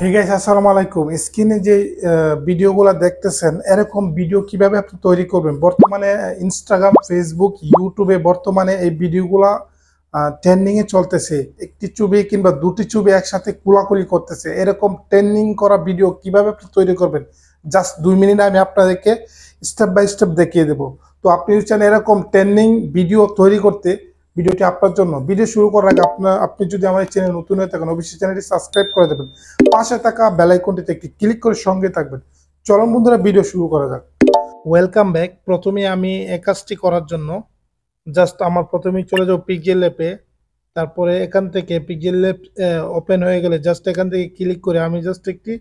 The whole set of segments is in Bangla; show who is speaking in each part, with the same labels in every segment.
Speaker 1: হে গাইস, আসসালামু আলাইকুম। স্ক্রিনে যে ভিডিওগুলো দেখতেছেন, এরকম ভিডিও কিভাবে আপনি তৈরি করবেন? বর্তমানে ইনস্টাগ্রাম, ফেসবুক, ইউটিউবে বর্তমানে এই ভিডিওগুলা ট্রেন্ডিং এ চলতেছে। একটি ছবি কিংবা দুটি ছবি একসাথে কোলাকুলি করতেছে। এরকম ট্রেন্ডিং করা ভিডিও কিভাবে আপনি তৈরি করবেন, জাস্ট 2 মিনিট আমি আপনাদেরকে স্টেপ বাই স্টেপ দেখিয়ে দেবো। তো আপনি চান এরকম ট্রেন্ডিং ভিডিও তৈরি করতে, ভিডিওটি আপনার জন্য। ভিডিও শুরু করার আগে আপনি যদি আমার চ্যানেল নতুন হয়ে থাকেন, অবশ্যই চ্যানেলটি সাবস্ক্রাইব করে দেবেন। পাশে থাকা বেল আইকনটিতে একটি ক্লিক করে সঙ্গে থাকবেন। চলুন বন্ধুরা, ভিডিও শুরু করা যাক। Welcome back. প্রথমে আমি এই কাজটি করার জন্য জাস্ট আমার প্রথমেই চলে যাবো পিক্সেল ল্যাবে। তারপরে এখান থেকে পিক্সেল ল্যাব ওপেন হয়ে গেলে জাস্ট এখান থেকে ক্লিক করে আমি জাস্ট একটি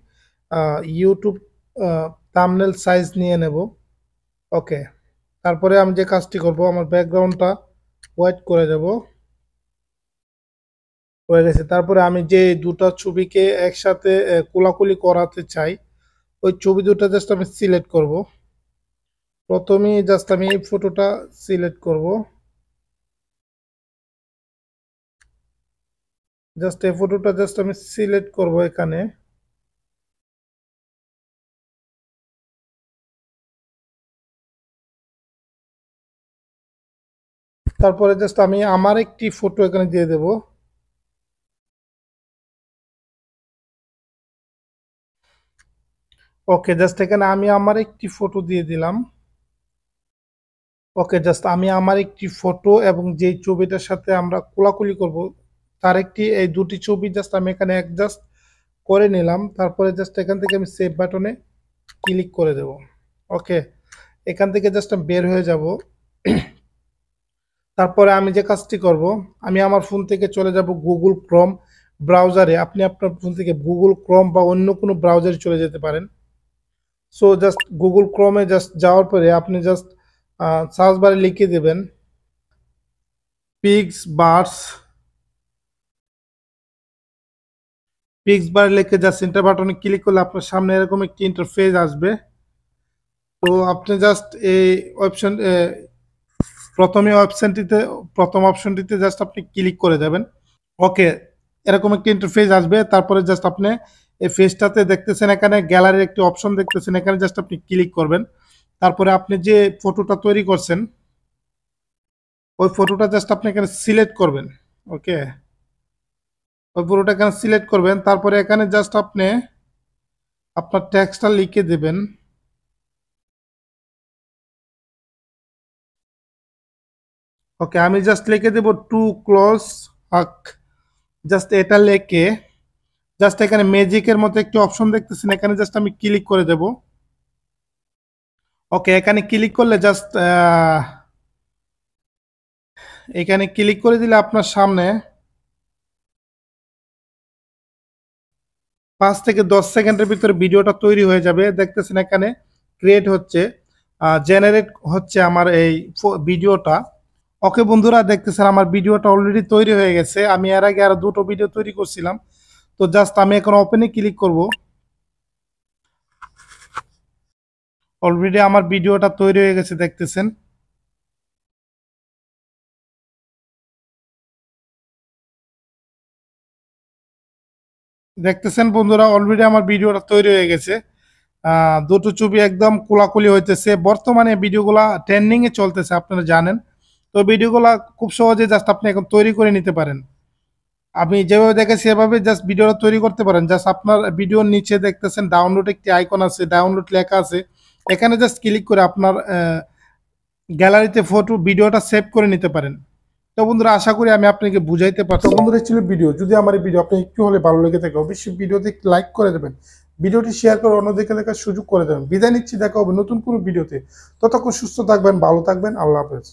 Speaker 1: ইউটিউব থাম্বনেল সাইজ নিয়ে নেব। ওকে, তারপরে আমি যে কাজটি করব, আমার ব্যাকগ্রাউন্ডটা হোয়াইট করে দেব। হয়ে গেছে। তারপরে আমি যে দুটো ছবিকে একসাথে কোলাকুলি করাতে চাই, ওই ছবি দুটো জাস্ট আমি সিলেক্ট করব। প্রথমেই জাস্ট আমি এই ফটোটা সিলেক্ট করব। জাস্ট এই ফটোটা জাস্ট আমি সিলেক্ট করব এখানে। তারপরে জাস্ট আমি আমার একটি ফটো এখানে দিয়ে দেব। ওকে, জাস্ট এখানে আমি আমার একটি ফটো দিয়ে দিলাম। ওকে, জাস্ট আমি আমার একটি ফটো এবং যেই ছবিটার সাথে আমরা কোলাকুলি করব তার একটি, এই দুটি ছবি জাস্ট আমি এখানে অ্যাডজাস্ট করে নিলাম। তারপরে জাস্ট এখান থেকে আমি সেভ বাটনে ক্লিক করে দেব। ওকে, এখান থেকে জাস্ট আমি বের হয়ে যাব। তারপরে আমি যে কাজটি করব, আমি আমার ফোন থেকে চলে যাব গুগল ক্রোম ব্রাউজারে। আপনি আপনার ফোন থেকে গুগল ক্রোম বা অন্য কোনো ব্রাউজারে চলে যেতে পারেন। সো জাস্ট গুগল ক্রোমে জাস্ট যাওয়ার পরে আপনি জাস্ট সার্চ বারে লিখে দেবেন পিক্সবার্স। পিক্সবার লিখে জাস্ট এন্টার বাটনে ক্লিক করলে আপনার সামনে এরকম একটি ইন্টারফেস আসবে। তো আপনি জাস্ট এই অপশন প্রথম অপশনটিতে জাস্ট আপনি ক্লিক করে দেবেন। ওকে, এরকম একটি ইন্টারফেস আসবে। তারপরে জাস্ট আপনি এই ফেসটাতে দেখতেছেন এখানে গ্যালারির একটি অপশন দেখতেছেন, এখানে জাস্ট আপনি ক্লিক করবেন। তারপরে আপনি যে ফটোটা তৈরি করছেন ওই ফটোটা জাস্ট আপনি এখানে সিলেক্ট করবেন। ওকে, ওই ফটোটা এখানে সিলেক্ট করবেন। তারপরে এখানে জাস্ট আপনি আপনার টেক্সটটা লিখে দেবেন। ওকে, আমি জাস্ট লিখে দেব টু ক্লোজ হাক। জাস্ট এটা লিখে জাস্ট এখানে ম্যাজিকের মতো একটি অপশন দেখতেছেন, এখানে জাস্ট আমি ক্লিক করে দেব। ওকে, এখানে ক্লিক করলে জাস্ট এখানে ক্লিক করে দিলে আপনার সামনে 5 থেকে 10 সেকেন্ডের ভিতরে ভিডিওটা তৈরি হয়ে যাবে। দেখতেছেন এখানে ক্রিয়েট হচ্ছে, জেনারেট হচ্ছে আমার এই ভিডিওটা। ওকে বন্ধুরা, দেখতেছেন আমার ভিডিওটা অলরেডি তৈরি হয়ে গেছে। আমি এর আগে আরো দুটো ভিডিও তৈরি করছিলাম। তো জাস্ট আমি এখন ওপেনে ক্লিক করব। অলরেডি আমার ভিডিওটা তৈরি হয়ে গেছে, দেখতেছেন। দেখতেছেন বন্ধুরা, অলরেডি আমার ভিডিওটা তৈরি হয়ে গেছে। দুটো ছবি একদম কোলাকুলি হইতেছে। বর্তমানে ভিডিওগুলা ট্রেন্ডিং এ চলতেছে, আপনারা জানেন। তো ভিডিওগুলা খুব সহজে জাস্ট আপনি এখন তৈরি করে নিতে পারেন। আমি যেভাবে দেখেছি সেভাবে জাস্ট ভিডিওটা তৈরি করতে পারেন। জাস্ট আপনার ভিডিওর নিচে দেখতেছেন ডাউনলোড একটি আইকন আছে, ডাউনলোড লেখা আছে। এখানে জাস্ট ক্লিক করে আপনার গ্যালারিতে ফটো ভিডিওটা সেভ করে নিতে পারেন। তো বন্ধুরা, আশা করি আমি আপনাকে বুঝাইতে পারছি। তো বন্ধুরা, ছিল ভিডিও। যদি আমার এই ভিডিও আপনি একটু হলে ভালো লেগে থাকে, অবশ্যই ভিডিওতে লাইক করে দেবেন, ভিডিওটি শেয়ার করে অন্যদিকে দেখার সুযোগ করে দেবেন। বিদায় নিচ্ছি, দেখা হবে নতুন কোনো ভিডিওতে। ততক্ষণ সুস্থ থাকবেন, ভালো থাকবেন। আল্লাহ হাফেজ।